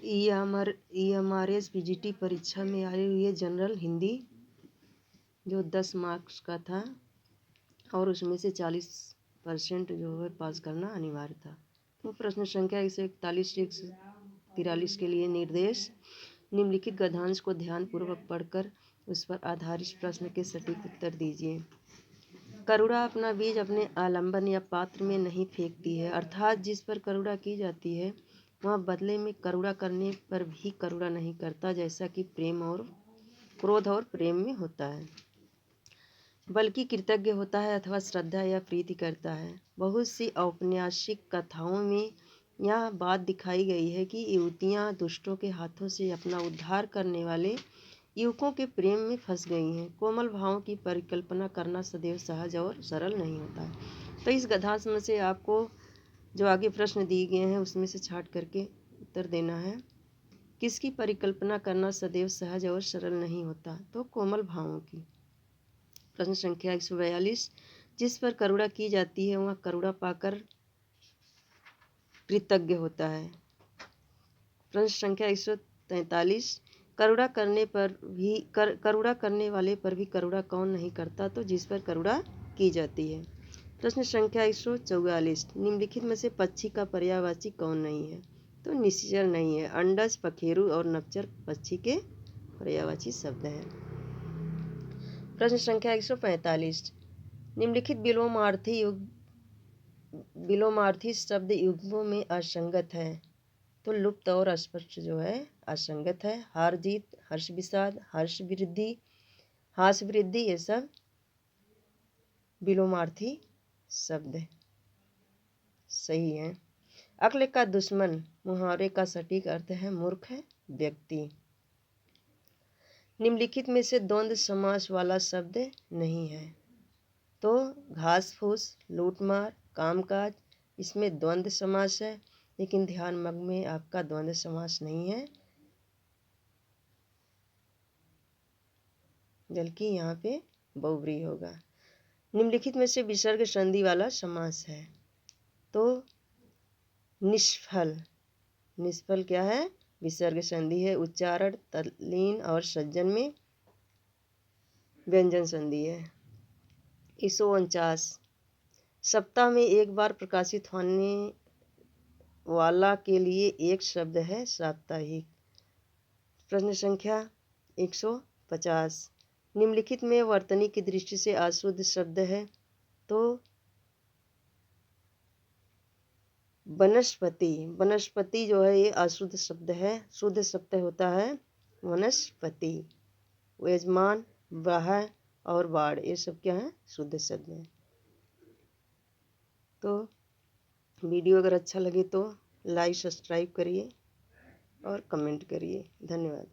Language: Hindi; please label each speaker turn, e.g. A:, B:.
A: EMRS PGT परीक्षा में आई हुई है जनरल हिंदी, जो 10 मार्क्स का था और उसमें से 40% जो है पास करना अनिवार्य था। तो प्रश्न संख्या 141 से 143 के लिए निर्देश। निम्नलिखित गद्यांश को ध्यानपूर्वक पढ़कर उस पर आधारित प्रश्न के सटीक उत्तर दीजिए। करुणा अपना बीज अपने आलंबन या पात्र में नहीं फेंकती है, अर्थात जिस पर करुणा की जाती है वह बदले में करुणा करने पर भी करुणा नहीं करता, जैसा कि प्रेम और क्रोध और प्रेम में होता है, बल्कि कृतज्ञ होता है अथवा श्रद्धा या प्रीति करता है। बहुत सी औपन्यासिक कथाओं में यह बात दिखाई गई है कि युवतियाँ दुष्टों के हाथों से अपना उद्धार करने वाले युवकों के प्रेम में फंस गई हैं। कोमल भावों की परिकल्पना करना सदैव सहज और सरल नहीं होता है। तो इस गद्यांश में से आपको जो आगे प्रश्न दिए गए हैं उसमें से छांट करके उत्तर देना है। किसकी परिकल्पना करना सदैव सहज और सरल नहीं होता? तो कोमल भावों की। प्रश्न संख्या 142, जिस पर करुणा की जाती है वह करुणा पाकर कृतज्ञ होता है। प्रश्न संख्या 143, करुणा करने वाले पर भी करुणा कौन नहीं करता? तो जिस पर करुणा की जाती है। प्रश्न संख्या 144, निम्नलिखित में से पक्षी का पर्यायवाची कौन नहीं है? तो निश्चर नहीं है। अंडज, पखेरु और नपचर पक्षी के पर्यायवाची शब्द हैं। प्रश्न संख्या 145, निम्नलिखित विलोमार्थी शब्द युग्मों में असंगत है। तो लुप्त और अस्पष्ट जो है असंगत है। हार जीत, हर्ष विषाद, हर्ष वृद्धि, हास वृद्धि, ये सब विलोमार्थी शब्द सही है। अक्ल का दुश्मन मुहावरे का सटीक अर्थ है मूर्ख व्यक्ति। निम्नलिखित में से द्वंद्व समास वाला शब्द नहीं है। तो घास फूस, लूटमार, कामकाज, इसमें द्वंद्व समास है, लेकिन ध्यान मग में आपका द्वंद्व समास नहीं है, बल्कि यहाँ पे बहुव्रीहि होगा। निम्नलिखित में से विसर्ग संधि वाला समास है। तो निष्फल, निष्फल क्या है? विसर्ग संधि है। उच्चारण तल्लीन और सज्जन में व्यंजन संधि है। 149, सप्ताह में एक बार प्रकाशित होने वाला के लिए एक शब्द है साप्ताहिक। प्रश्न संख्या 150, निम्नलिखित में वर्तनी की दृष्टि से अशुद्ध शब्द है। तो वनस्पति, वनस्पति जो है ये अशुद्ध शब्द है। शुद्ध शब्द होता है वनस्पति। यजमान, वाह और बाढ़, ये सब क्या है? शुद्ध शब्द है। तो वीडियो अगर अच्छा लगे तो लाइक सब्सक्राइब करिए और कमेंट करिए। धन्यवाद।